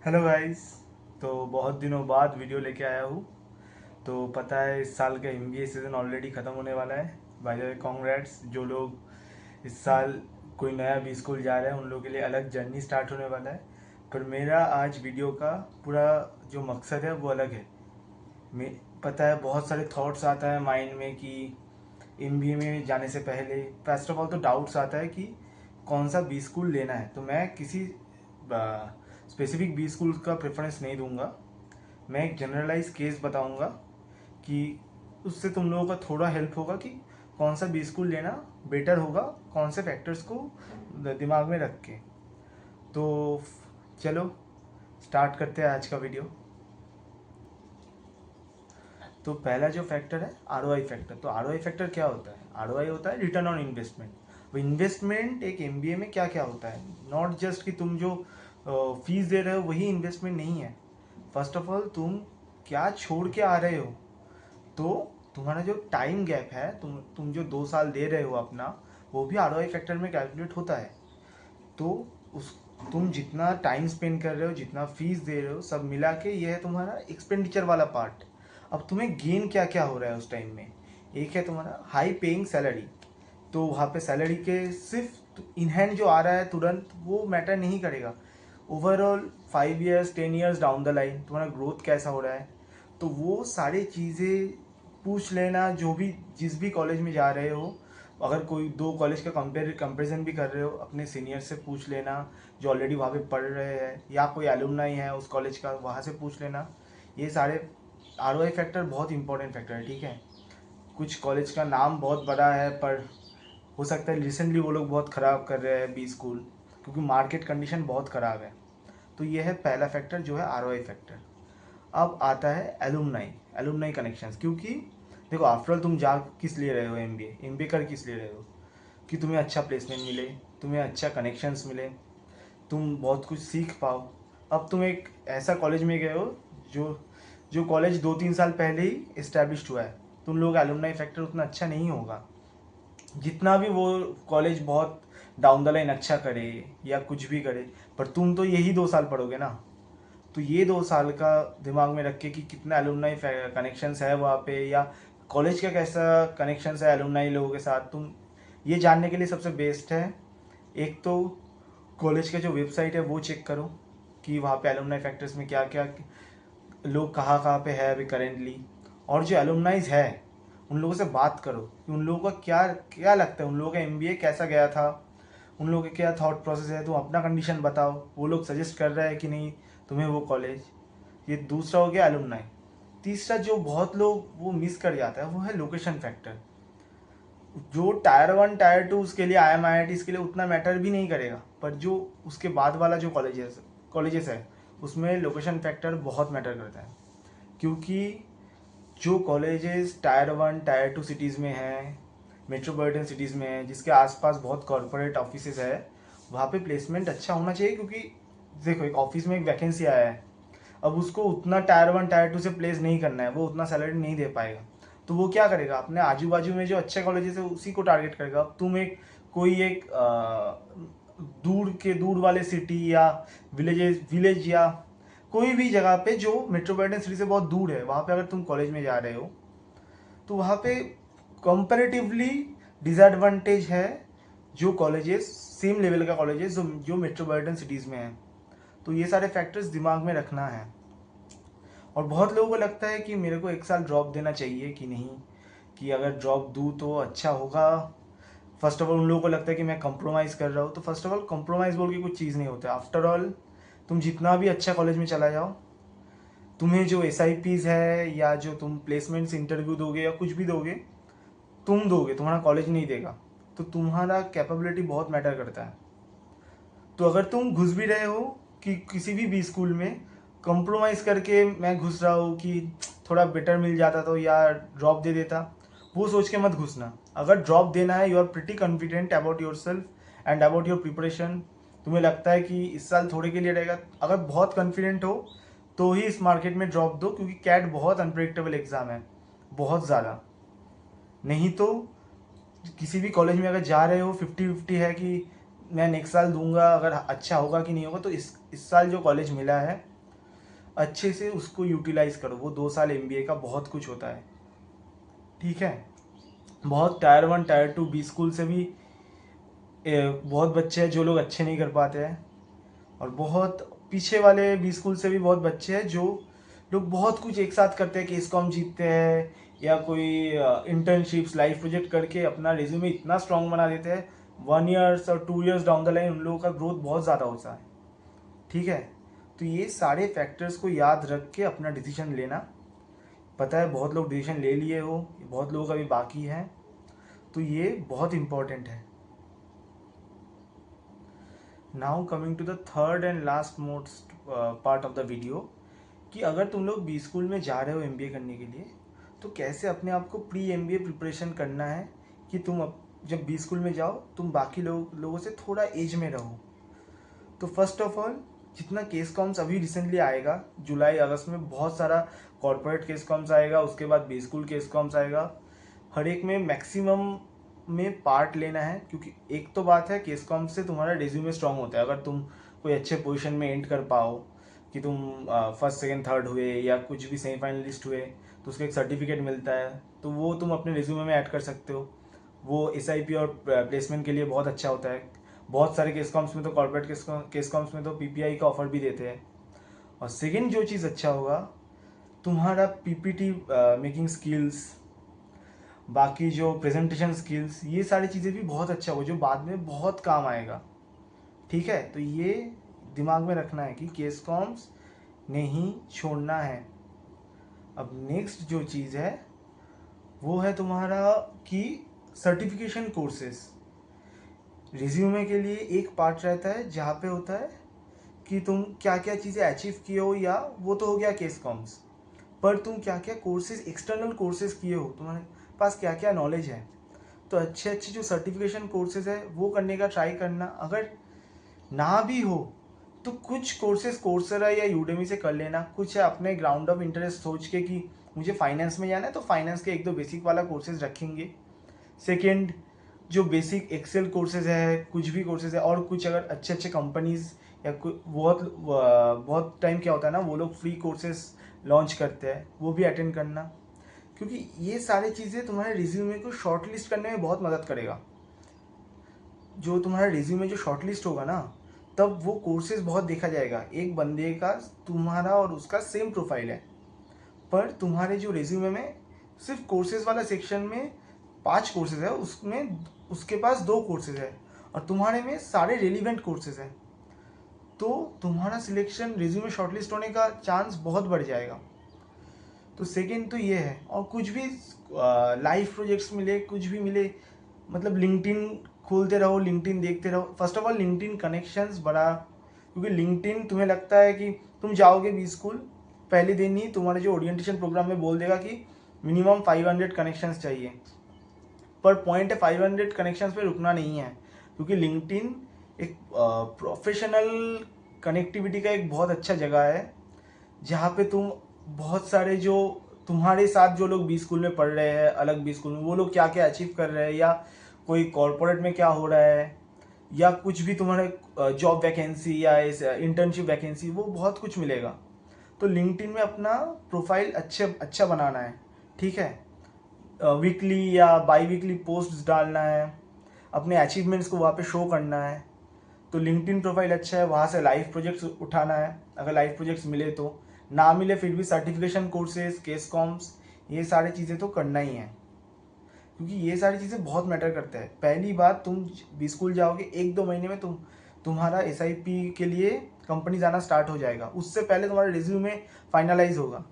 Hello guys. तो बहुत दिनों बाद वीडियो लेके आया हूँ। तो पता है इस साल का एमबीए सीज़न ऑलरेडी ख़त्म होने वाला है। बाय द वे कॉन्ग्रेट्स जो लोग इस साल कोई नया बी स्कूल जा रहे हैं उन लोगों के लिए अलग जर्नी स्टार्ट होने वाला है। पर मेरा आज वीडियो का पूरा जो मकसद है वो अलग है। मैं पता है बहुत सारे थॉट्स आता है माइंड में कि एमबीए में जाने से पहले फर्स्ट ऑफ ऑल तो डाउट्स आता है कि कौन सा बी स्कूल लेना है। तो मैं किसी स्पेसिफिक बी स्कूल का प्रेफरेंस नहीं दूंगा। मैं एक जनरलाइज केस बताऊंगा कि उससे तुम लोगों का थोड़ा हेल्प होगा कि कौन सा बी स्कूल लेना बेटर होगा, कौन से फैक्टर्स को दिमाग में रख के। तो चलो स्टार्ट करते हैं आज का वीडियो। तो पहला जो फैक्टर है आरओआई फैक्टर। तो आरओआई फैक्टर क्या होता है? आरओआई होता है रिटर्न ऑन इन्वेस्टमेंट। वो इन्वेस्टमेंट एक एमबीए में क्या क्या होता है, नॉट जस्ट कि तुम जो फीस दे रहे हो वही इन्वेस्टमेंट नहीं है। फर्स्ट ऑफ ऑल तुम क्या छोड़ के आ रहे हो। तो तुम्हारा जो टाइम गैप है, तुम जो 2 साल दे रहे हो अपना, वो भी आरओआई फैक्टर में कैलकुलेट होता है। तो उस तुम जितना टाइम स्पेंड कर रहे हो, जितना फीस दे रहे हो, सब मिला के ये है तुम्हारा एक्सपेंडिचर वाला पार्ट। अब तुम्हें गेन क्या क्या हो रहा है उस टाइम में? एक है तुम्हारा हाई पेइंग सैलरी। तो वहाँ पे सैलरी के सिर्फ इन हैंड जो आ रहा है तुरंत वो मैटर नहीं करेगा। Overall 5 years 10 years down the line तुम्हारा ग्रोथ कैसा हो रहा है, तो वो सारी चीज़ें पूछ लेना। जो भी जिस भी कॉलेज में जा रहे हो, अगर कोई दो कॉलेज का कंपेरिजन भी कर रहे हो, अपने सीनियर से पूछ लेना जो ऑलरेडी वहाँ पे पढ़ रहे हैं, या कोई एलुमनाई है उस कॉलेज का, वहाँ से पूछ लेना। ये सारे आरओआई फैक्टर बहुत इंपॉर्टेंट फैक्टर है, ठीक है। कुछ कॉलेज का नाम बहुत बड़ा है पर हो सकता है रिसेंटली वो लोग बहुत ख़राब कर रहे हैं बी स्कूल, क्योंकि मार्केट कंडीशन बहुत ख़राब है। तो ये है पहला फैक्टर जो है आरओआई फैक्टर। अब आता है एलुमनाई, एलुमनाई कनेक्शंस। क्योंकि देखो आफ्टरऑल तुम जा किस लिए रहे हो, एमबीए कर किस लिए रहे हो? कि तुम्हें अच्छा प्लेसमेंट मिले, तुम्हें अच्छा कनेक्शंस मिले, तुम बहुत कुछ सीख पाओ। अब तुम एक ऐसा कॉलेज में गए हो जो जो कॉलेज 2-3 साल पहले ही इस्टेब्लिश्ड हुआ है। तुम लोग एलुमनाई फैक्टर उतना अच्छा नहीं होगा। जितना भी वो कॉलेज बहुत डाउन द लाइन अच्छा करे या कुछ भी करे, पर तुम तो यही 2 साल पढ़ोगे ना। तो ये 2 साल का दिमाग में रख के कि कितना एलुमनाई कनेक्शंस है वहाँ पे, या कॉलेज का कैसा कनेक्शंस है एलुमनाई लोगों के साथ, तुम ये जानने के लिए सबसे बेस्ट है एक तो कॉलेज का जो वेबसाइट है वो चेक करो कि वहाँ पे एलुमनाई फैक्टर्स में क्या क्या लोग कहाँ कहाँ पे है अभी करेंटली। और जो एलुमनाइज है उन लोगों से बात करो कि उन लोगों का क्या क्या लगता है, उन लोगों का एमबीए कैसा गया था, उन लोगों का क्या थॉट प्रोसेस है। तुम अपना कंडीशन बताओ, वो लोग सजेस्ट कर रहे हैं कि नहीं तुम्हें वो कॉलेज। ये दूसरा हो गया एलुमनाई। तीसरा जो बहुत लोग वो मिस कर जाता है वो है लोकेशन फैक्टर। जो टायर 1 टायर 2 उसके लिए IIM IIT के लिए उतना मैटर भी नहीं करेगा, पर जो उसके बाद वाला जो कॉलेजेस है उसमें लोकेशन फैक्टर बहुत मैटर करता है। क्योंकि जो कॉलेजेस टायर 1 टायर 2 सिटीज़ में हैं, मेट्रोपॉलिटन सिटीज़ में हैं, जिसके आसपास बहुत कॉरपोरेट ऑफिसेज है, वहाँ पे प्लेसमेंट अच्छा होना चाहिए। क्योंकि देखो एक ऑफिस में एक वैकेंसी आया है, अब उसको उतना टायर 1 टायर 2 से प्लेस नहीं करना है, वो उतना सैलरी नहीं दे पाएगा। तो वो क्या करेगा, अपने आजू बाजू में जो अच्छे कॉलेजेस है उसी को टारगेट करेगा। अब तुम एक कोई एक दूर वाले सिटी या विलेज या कोई भी जगह पे जो मेट्रोपॉलिटन सिटी से बहुत दूर है, वहाँ पे अगर तुम कॉलेज में जा रहे हो तो वहाँ पे कंपैरेटिवली डिसएडवांटेज है जो कॉलेजेस सेम लेवल का कॉलेजेस जो मेट्रोपॉलिटन सिटीज़ में हैं। तो ये सारे फैक्टर्स दिमाग में रखना है। और बहुत लोगों को लगता है कि मेरे को 1 साल ड्रॉप देना चाहिए कि नहीं, कि अगर ड्रॉप दूँ तो अच्छा होगा। फर्स्ट ऑफ ऑल उन लोगों को लगता है कि मैं कंप्रोमाइज़ कर रहा हूँ। तो फर्स्ट ऑफ ऑल कंप्रोमाइज़ बोल के कुछ चीज़ नहीं होता। आफ्टर ऑल तुम जितना भी अच्छा कॉलेज में चला जाओ, तुम्हें जो SIPs है या जो तुम प्लेसमेंट्स इंटरव्यू दोगे या कुछ भी दोगे, तुम दोगे, तुम्हारा कॉलेज नहीं देगा। तो तुम्हारा कैपेबिलिटी बहुत मैटर करता है। तो अगर तुम घुस भी रहे हो कि किसी भी स्कूल में कॉम्प्रोमाइज़ करके मैं घुस रहा हूँ कि थोड़ा बेटर मिल जाता तो या ड्रॉप दे देता, वो सोच के मत घुसना। अगर ड्रॉप देना है, you are pretty confident about yourself and about your preparation, तुम्हें लगता है कि इस साल थोड़े के लिए रहेगा, अगर बहुत कॉन्फिडेंट हो तो ही इस मार्केट में ड्रॉप दो। क्योंकि कैट बहुत अनप्रेडिक्टेबल एग्ज़ाम है, बहुत ज़्यादा। नहीं तो किसी भी कॉलेज में अगर जा रहे हो 50-50 है कि मैं नेक्स्ट साल दूंगा, अगर अच्छा होगा कि नहीं होगा। तो इस साल जो कॉलेज मिला है अच्छे से उसको यूटिलाइज करो। वो 2 साल MBA का बहुत कुछ होता है, ठीक है। बहुत टायर 1 टायर 2 बी स्कूल से भी बहुत बच्चे हैं जो लोग अच्छे नहीं कर पाते हैं, और बहुत पीछे वाले बी स्कूल से भी बहुत बच्चे हैं जो लोग बहुत कुछ एक साथ करते हैं, केस कॉम जीतते हैं या कोई इंटर्नशिप्स लाइफ प्रोजेक्ट करके अपना रिज्यूमे इतना स्ट्रांग बना देते हैं। 1 ईयर्स और 2 ईयर्स डाउन द लाइन उन लोगों का ग्रोथ बहुत ज़्यादा होता है, ठीक है। तो ये सारे फैक्टर्स को याद रख के अपना डिसीजन लेना। पता है बहुत लोग डिसीजन ले लिए हो, बहुत लोगों का भी बाकी है, तो ये बहुत इंपॉर्टेंट है। Now coming to the third and last most part of the video, कि अगर तुम लोग बी स्कूल में जा रहे हो MBA करने के लिए, तो कैसे अपने आप को प्री MBA प्रिपरेशन करना है कि तुम जब बी स्कूल में जाओ तुम बाकी लोगों से थोड़ा एज में रहो। तो फर्स्ट ऑफ ऑल, जितना केस कॉम्स अभी रिसेंटली आएगा, जुलाई अगस्त में बहुत सारा कॉर्पोरेट केस कॉम्स आएगा, उसके बाद बी स्कूल केस कॉम्स आएगा। हर एक में मैक्सिमम में पार्ट लेना है, क्योंकि एक तो बात है केस कॉम से तुम्हारा रिज्यूमे स्ट्रांग होता है। अगर तुम कोई अच्छे पोजीशन में एंड कर पाओ कि तुम फर्स्ट सेकंड थर्ड हुए या कुछ भी सेमीफाइनलिस्ट हुए, तो उसका एक सर्टिफिकेट मिलता है, तो वो तुम अपने रिज्यूमे में ऐड कर सकते हो। वो SIP और प्लेसमेंट के लिए बहुत अच्छा होता है। बहुत सारे केस कॉम्स में तो कॉर्पोरेट केस कॉम्स में तो PPI का ऑफर भी देते हैं। और सेकेंड जो चीज़ अच्छा होगा, तुम्हारा PPT मेकिंग स्किल्स, बाकी जो प्रेजेंटेशन स्किल्स, ये सारी चीज़ें भी बहुत अच्छा हो जो बाद में बहुत काम आएगा, ठीक है। तो ये दिमाग में रखना है कि केस कॉम्स नहीं छोड़ना है। अब नेक्स्ट जो चीज़ है वो है तुम्हारा कि सर्टिफिकेशन कोर्सेज। रिज्यूमे के लिए एक पार्ट रहता है जहाँ पे होता है कि तुम क्या क्या चीज़ें अचीव किए हो, या वो तो हो गया केस कॉम्स, पर तुम क्या क्या कोर्सेज, एक्सटर्नल कोर्सेज किए हो, तुम्हारे पास क्या क्या नॉलेज है। तो अच्छे अच्छे जो सर्टिफिकेशन कोर्सेज है वो करने का ट्राई करना। अगर ना भी हो तो कुछ कोर्सेज कोर्सेरा या यूडेमी से कर लेना। कुछ है अपने ग्राउंड ऑफ इंटरेस्ट सोच के कि मुझे फाइनेंस में जाना है, तो फाइनेंस के 1-2 बेसिक वाला कोर्सेज रखेंगे। सेकेंड, जो बेसिक एक्सेल कोर्सेज है, कुछ भी कोर्सेज है, और कुछ अगर अच्छे अच्छे कंपनीज या बहुत टाइम क्या होता है ना, वो लोग फ्री कोर्सेज लॉन्च करते हैं, वो भी अटेंड करना। क्योंकि ये सारी चीज़ें तुम्हारे रिज्यूमे को शॉर्ट लिस्ट करने में बहुत मदद करेगा। जो तुम्हारा रिज्यूमे जो शॉर्ट लिस्ट होगा ना, तब वो कोर्सेज बहुत देखा जाएगा। एक बंदे का, तुम्हारा और उसका सेम प्रोफाइल है, पर तुम्हारे जो रिज्यूमे में सिर्फ कोर्सेज वाला सेक्शन में 5 कोर्सेज है, उसमें उसके पास 2 कोर्सेज है, और तुम्हारे में सारे रेलिवेंट कोर्सेज हैं, तो तुम्हारा सिलेक्शन रिज्यूमे शॉर्टलिस्ट होने का चांस बहुत बढ़ जाएगा। तो सेकेंड तो ये है। और कुछ भी लाइव प्रोजेक्ट्स मिले, कुछ भी मिले, मतलब लिंक्डइन खोलते रहो, लिंक्डइन देखते रहो। First of all LinkedIn connections बढ़ा, क्योंकि लिंक्डइन तुम्हें लगता है कि तुम जाओगे बी स्कूल, पहले दिन ही तुम्हारे जो ओरिएंटेशन प्रोग्राम में बोल देगा कि मिनिमम 500 कनेक्शंस चाहिए। पर पॉइंट है 500 कनेक्शंस पे रुकना नहीं है, क्योंकि लिंक्डइन एक प्रोफेशनल कनेक्टिविटी का एक बहुत अच्छा जगह है, जहाँ पे तुम बहुत सारे जो तुम्हारे साथ जो लोग बी स्कूल में पढ़ रहे हैं, अलग बी स्कूल में, वो लोग क्या क्या अचीव कर रहे हैं, या कोई कॉर्पोरेट में क्या हो रहा है, या कुछ भी तुम्हारे जॉब वैकेंसी या इंटर्नशिप वैकेंसी, वो बहुत कुछ मिलेगा। तो लिंक्डइन में अपना प्रोफाइल अच्छा बनाना है, ठीक है। वीकली या बाई वीकली पोस्ट डालना है, अपने अचीवमेंट्स को वहाँ पे शो करना है। तो लिंक्डइन प्रोफाइल अच्छा है, वहाँ से लाइव प्रोजेक्ट्स उठाना है। अगर लाइव प्रोजेक्ट्स मिले तो, ना मिले फिर भी सर्टिफिकेशन कोर्सेज, केस कॉम्स, ये सारी चीज़ें तो करना ही है, क्योंकि ये सारी चीज़ें बहुत मैटर करते हैं। पहली बात, तुम बी स्कूल जाओगे 1-2 महीने में तुम्हारा SIP के लिए कंपनी जाना स्टार्ट हो जाएगा। उससे पहले तुम्हारा रिज्यूमे फाइनलाइज होगा,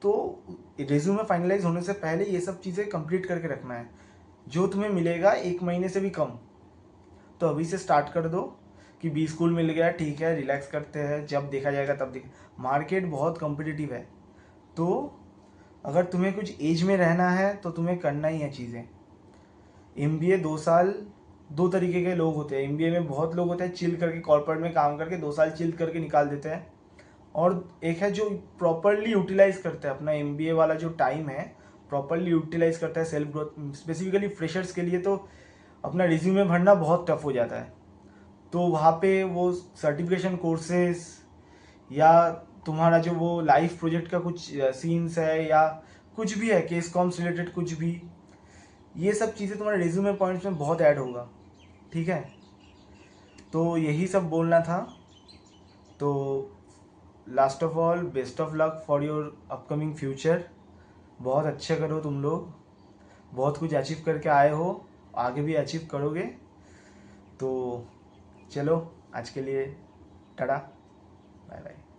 तो रिज्यूमे फाइनलाइज होने से पहले ये सब चीज़ें कंप्लीट करके रखना है, जो तुम्हें मिलेगा 1 महीने से भी कम। तो अभी से स्टार्ट कर दो कि बी स्कूल मिल गया, ठीक है, रिलैक्स करते हैं, जब देखा जाएगा तब मार्केट बहुत कॉम्पिटिटिव है, तो अगर तुम्हें कुछ एज में रहना है तो तुम्हें करना ही है चीज़ें। MBA 2 साल, 2 तरीके के लोग होते हैं। MBA में बहुत लोग होते हैं चिल करके, कॉर्पोरेट में काम करके 2 साल चिल करके निकाल देते हैं, और एक है जो प्रॉपरली यूटिलाइज करते हैं अपना MBA वाला जो टाइम है, प्रॉपरली यूटिलाइज करता है सेल्फ ग्रोथ। स्पेसिफिकली फ्रेशर्स के लिए तो अपना रिज्यूमे भरना बहुत टफ हो जाता है, तो वहाँ पे वो सर्टिफिकेशन कोर्सेज या तुम्हारा जो वो लाइफ प्रोजेक्ट का कुछ सीन्स है या कुछ भी है, केस कॉम से रिलेटेड कुछ भी, ये सब चीज़ें तुम्हारे रिज्यूमे पॉइंट्स में बहुत ऐड होगा, ठीक है। तो यही सब बोलना था। तो last of all, best of luck for your upcoming future. बहुत अच्छा करो तुम लोग, बहुत कुछ अचीव करके आए हो, आगे भी अचीव करोगे। तो चलो आज के लिए टाटा, बाय बाय।